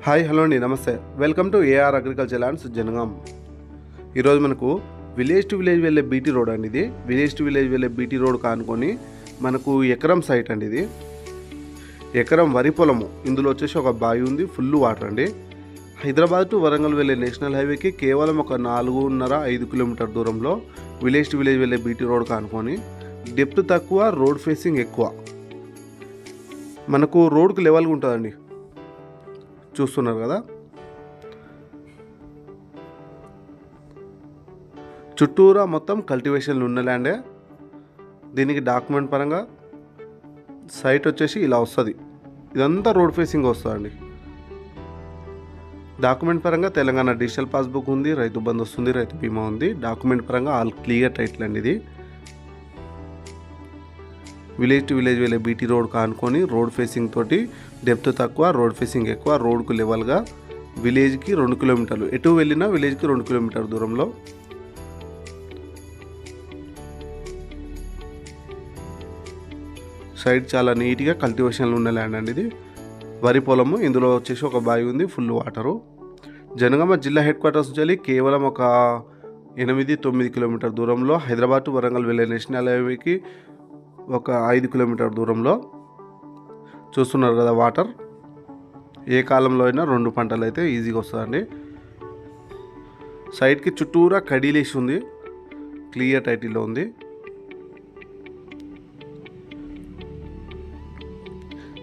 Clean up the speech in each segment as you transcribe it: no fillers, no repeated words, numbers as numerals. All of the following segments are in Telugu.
హాయ్ హలో అండి, నమస్తే. Welcome to AR agriculture lands Janagam. ఈరోజు మనకు విలేజ్ టు విలేజ్ వెళ్ళే బీటీ రోడ్ అండి. ఇది విలేజ్ టు విలేజ్ వెళ్ళే బీటీ రోడ్ కానుకొని మనకు ఎకరం సైట్ అండి. ఇది ఎకరం వరి పొలము. ఇందులో వచ్చేసి ఒక బావి ఉంది, ఫుల్ వాటర్ అండి. హైదరాబాద్ టు వరంగల్ వెళ్ళే నేషనల్ హైవేకి కేవలం ఒక 4.5-5 కిలోమీటర్ దూరంలో విలేజ్ టు విలేజ్ వెళ్ళే బీటీ రోడ్ కానుకొని డెప్త్ తక్కువ, రోడ్ ఫేసింగ్ ఎక్కువ. మనకు రోడ్కు లెవెల్గా ఉంటుందండి. చూస్తున్నారు కదా, చుట్టూరా మొత్తం కల్టివేషన్లు ఉన్న ల్యాండే. దీనికి డాక్యుమెంట్ పరంగా సైట్ వచ్చేసి ఇలా వస్తుంది. ఇదంతా రోడ్ ఫేసింగ్ వస్తుందండి. డాక్యుమెంట్ పరంగా తెలంగాణ డిజిటల్ పాస్బుక్ ఉంది, రైతు బంధు వస్తుంది, రైతు బీమా ఉంది. డాక్యుమెంట్ పరంగా ఆల్ క్లియర్ టైటిల్ అండి. ఇది విలేజ్ టు విలేజ్ వెళ్ళే బీటీ రోడ్ కానుకొని రోడ్ ఫేసింగ్ తోటి డెప్త్ తక్కువ, రోడ్ ఫేసింగ్ ఎక్కువ. రోడ్కు లెవెల్గా విలేజ్కి 2 కిలోమీటర్లు, ఎటు వెళ్ళినా విలేజ్కి 2 కిలోమీటర్ దూరంలో. సైడ్ చాలా నీట్గా కల్టివేషన్లు ఉన్న ల్యాండ్ అండి. ఇది వరి పొలము. ఇందులో వచ్చేసి ఒక బావి ఉంది, ఫుల్ వాటరు. జనగామ జిల్లా హెడ్ క్వార్టర్స్ నుంచి కేవలం ఒక 8-9 కిలోమీటర్ దూరంలో. హైదరాబాద్ టు వరంగల్ వెళ్ళే నేషనల్ హైవేకి ఒక 5 కిలోమీటర్ దూరంలో. చూస్తున్నారు కదా వాటర్. ఏ కాలంలో అయినా 2 పంటలు అయితే ఈజీగా వస్తుందండి. సైడ్కి చుట్టూరా కడీలేసి ఉంది, క్లియర్ టైటిల్లో ఉంది.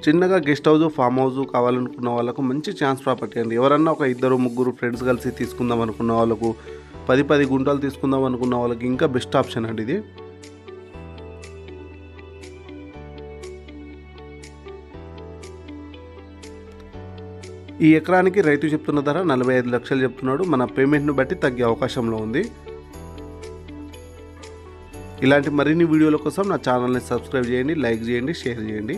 చిన్నగా గెస్ట్ హౌస్, ఫామ్ హౌస్ కావాలనుకున్న వాళ్ళకు మంచి ఛాన్స్ ప్రాపర్టీ అండి. ఎవరన్నా ఒక 2-3 ఫ్రెండ్స్ కలిసి తీసుకుందాం అనుకున్న వాళ్ళకు, 10 గుంటలు తీసుకుందాం అనుకున్న వాళ్ళకి ఇంకా బెస్ట్ ఆప్షన్ అండి ఇది. ఈ ఎకరానికి రైతు చెప్తున్న ధర 45 లక్షలు చెప్తున్నాడు. మన పేమెంట్ను బట్టి తగ్గే అవకాశంలో ఉంది. ఇలాంటి మరిన్ని వీడియోల కోసం నా ఛానల్ని సబ్స్క్రైబ్ చేయండి, లైక్ చేయండి, షేర్ చేయండి.